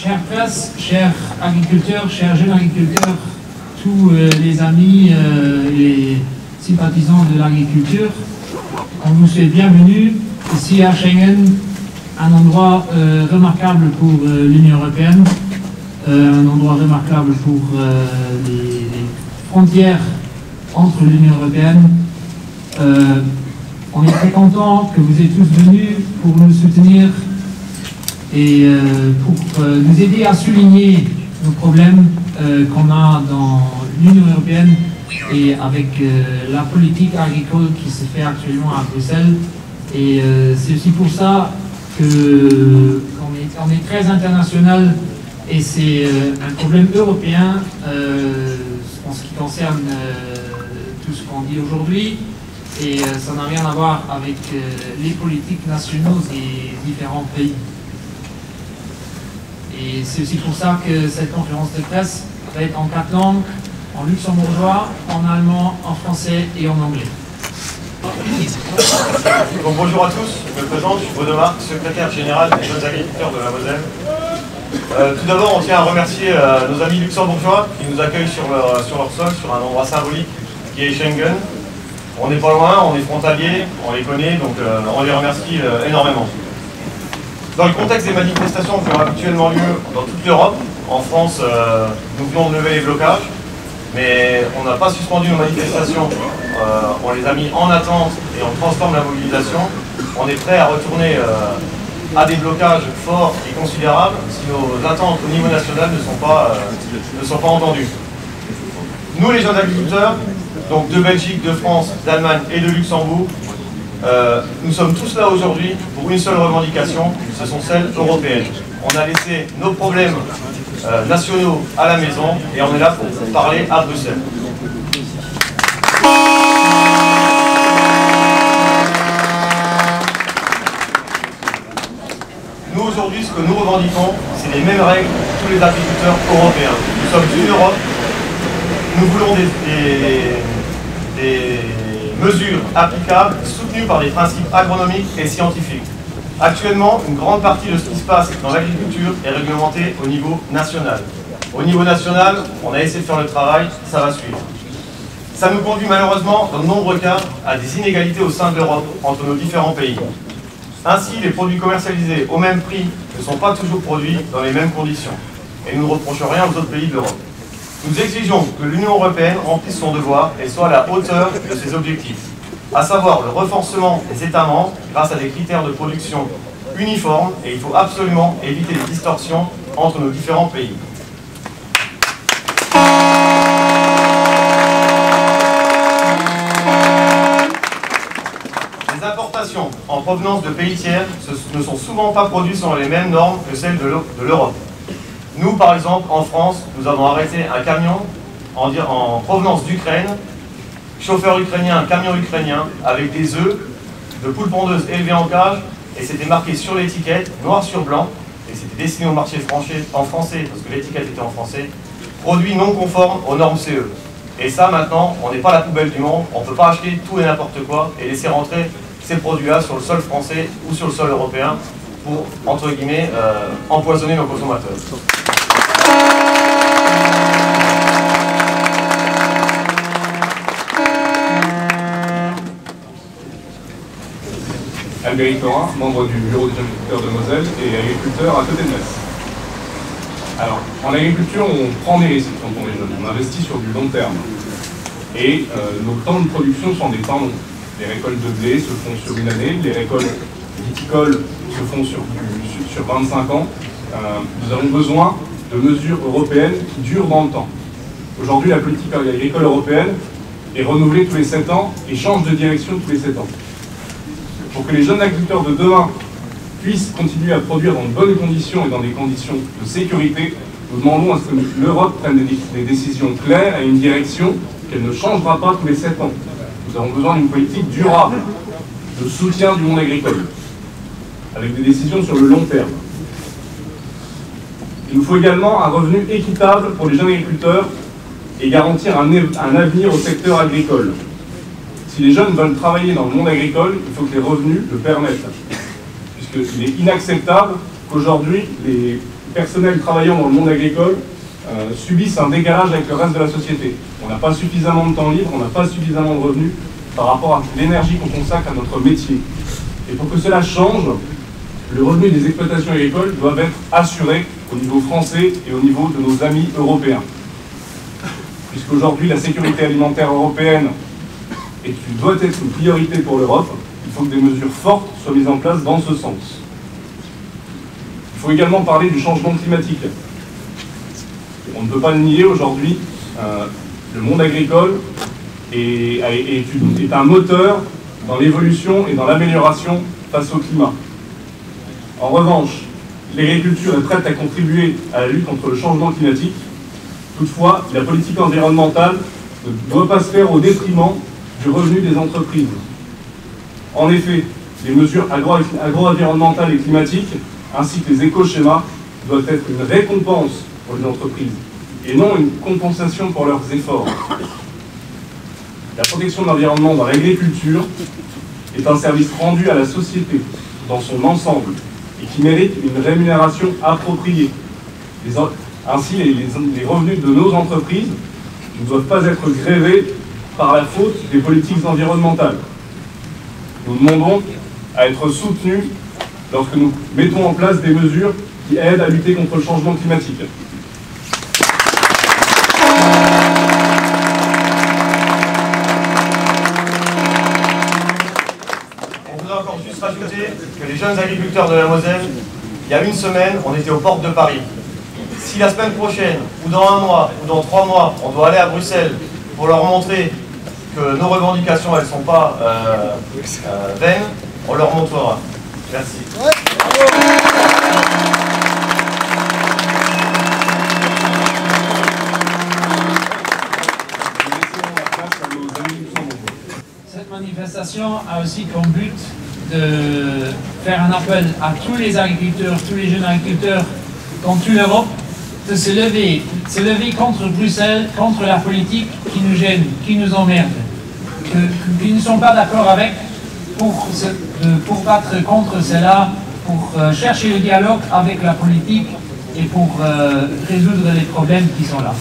Chère presse, chers agriculteurs, chers jeunes agriculteurs, tous les amis et les sympathisants de l'agriculture, on vous souhaite bienvenue ici à Schengen, un endroit remarquable pour l'Union européenne, un endroit remarquable pour les frontières entre l'Union européenne. On est très content que vous êtes tous venus pour nous soutenir et pour nous aider à souligner nos problèmes qu'on a dans l'Union européenne et avec la politique agricole qui se fait actuellement à Bruxelles. Et c'est aussi pour ça qu'on est très international et c'est un problème européen en ce qui concerne tout ce qu'on dit aujourd'hui. Et ça n'a rien à voir avec les politiques nationaux des différents pays. Et c'est aussi pour ça que cette conférence de presse va être en 4 langues, en luxembourgeois, en allemand, en français et en anglais. Donc, bonjour à tous, je me présente, je suis Baudemar, secrétaire général des jeunes agriculteurs de la Moselle. Tout d'abord, on tient à remercier nos amis luxembourgeois qui nous accueillent sur leur sol, sur un endroit symbolique qui est Schengen. On n'est pas loin, on est frontaliers, on les connaît, donc on les remercie énormément. Dans le contexte des manifestations qui ont habituellement lieu dans toute l'Europe, en France, nous venons de lever les blocages, mais on n'a pas suspendu nos manifestations, on les a mis en attente et on transforme la mobilisation. On est prêt à retourner à des blocages forts et considérables si nos attentes au niveau national ne sont pas entendues. Nous, les jeunes agriculteurs, donc de Belgique, de France, d'Allemagne et de Luxembourg, nous sommes tous là aujourd'hui pour une seule revendication, ce sont celles européennes. On a laissé nos problèmes nationaux à la maison et on est là pour parler à Bruxelles. Nous aujourd'hui, ce que nous revendiquons, c'est les mêmes règles que tous les agriculteurs européens. Nous sommes une Europe, nous voulons des mesures applicables, soutenues par des principes agronomiques et scientifiques. Actuellement, une grande partie de ce qui se passe dans l'agriculture est réglementée au niveau national. Au niveau national, on a essayé de faire le travail, ça va suivre. Ça nous conduit malheureusement, dans de nombreux cas, à des inégalités au sein de l'Europe, entre nos différents pays. Ainsi, les produits commercialisés au même prix ne sont pas toujours produits dans les mêmes conditions. Et nous ne reprochons rien aux autres pays de l'Europe. Nous exigeons que l'Union européenne remplisse son devoir et soit à la hauteur de ses objectifs, à savoir le renforcement des États membres grâce à des critères de production uniformes, et il faut absolument éviter les distorsions entre nos différents pays. Les importations en provenance de pays tiers ne sont souvent pas produites selon les mêmes normes que celles de l'Europe. Nous, par exemple, en France, nous avons arrêté un camion en provenance d'Ukraine, chauffeur ukrainien, camion ukrainien, avec des œufs de poules pondeuses élevées en cage, et c'était marqué sur l'étiquette, noir sur blanc, et c'était destiné au marché en français, parce que l'étiquette était en français, produit non conforme aux normes CE. Et ça, maintenant, on n'est pas la poubelle du monde, on ne peut pas acheter tout et n'importe quoi, et laisser rentrer ces produits-là sur le sol français ou sur le sol européen, pour, entre guillemets, empoisonner nos consommateurs. Albéric Corin, membre du bureau des jeunes agriculteurs de Moselle et agriculteur à côté de Metz. Alors, en agriculture, on prend des risques quand on est jeune, on investit sur du long terme. Et nos temps de production sont des temps longs. Les récoltes de blé se font sur une année, les récoltes viticoles se font sur 25 ans. Nous avons besoin de mesures européennes qui durent dans le temps. Aujourd'hui, la politique agricole européenne est renouvelée tous les 7 ans et change de direction tous les 7 ans. Pour que les jeunes agriculteurs de demain puissent continuer à produire dans de bonnes conditions et dans des conditions de sécurité, nous demandons à ce que l'Europe prenne des décisions claires et une direction qu'elle ne changera pas tous les 7 ans. Nous avons besoin d'une politique durable, de soutien du monde agricole, avec des décisions sur le long terme. Il nous faut également un revenu équitable pour les jeunes agriculteurs et garantir un avenir au secteur agricole. Si les jeunes veulent travailler dans le monde agricole, il faut que les revenus le permettent. Puisqu'il est inacceptable qu'aujourd'hui, personnels travaillant dans le monde agricole subissent un décalage avec le reste de la société. On n'a pas suffisamment de temps libre, on n'a pas suffisamment de revenus par rapport à l'énergie qu'on consacre à notre métier. Et pour que cela change, le revenu des exploitations agricoles doit être assuré au niveau français et au niveau de nos amis européens. Puisqu'aujourd'hui, la sécurité alimentaire européenne doit être une priorité pour l'Europe, il faut que des mesures fortes soient mises en place dans ce sens. Il faut également parler du changement climatique. On ne peut pas le nier aujourd'hui, le monde agricole est un moteur dans l'évolution et dans l'amélioration face au climat. En revanche, l'agriculture est prête à contribuer à la lutte contre le changement climatique. Toutefois, la politique environnementale ne doit pas se faire au détriment du revenu des entreprises. En effet, les mesures agro-environnementales et climatiques, ainsi que les éco-schémas, doivent être une récompense pour les entreprises, et non une compensation pour leurs efforts. La protection de l'environnement dans l'agriculture est un service rendu à la société dans son ensemble, et qui mérite une rémunération appropriée. Ainsi, les revenus de nos entreprises ne doivent pas être grevés par la faute des politiques environnementales. Nous demandons à être soutenus lorsque nous mettons en place des mesures qui aident à lutter contre le changement climatique. On voudrait encore juste rajouter que les jeunes agriculteurs de la Moselle, il y a une semaine, on était aux portes de Paris. Si la semaine prochaine, ou dans 1 mois, ou dans 3 mois, on doit aller à Bruxelles pour leur montrer que nos revendications, elles ne sont pas vaines, on leur montrera. Merci. Cette manifestation a aussi comme but de faire un appel à tous les agriculteurs, tous les jeunes agriculteurs dans toute l'Europe, de se lever contre Bruxelles, contre la politique qui nous gêne, qui nous emmerde, qui ne sont pas d'accord avec, pour battre contre cela, pour chercher le dialogue avec la politique et pour résoudre les problèmes qui sont là.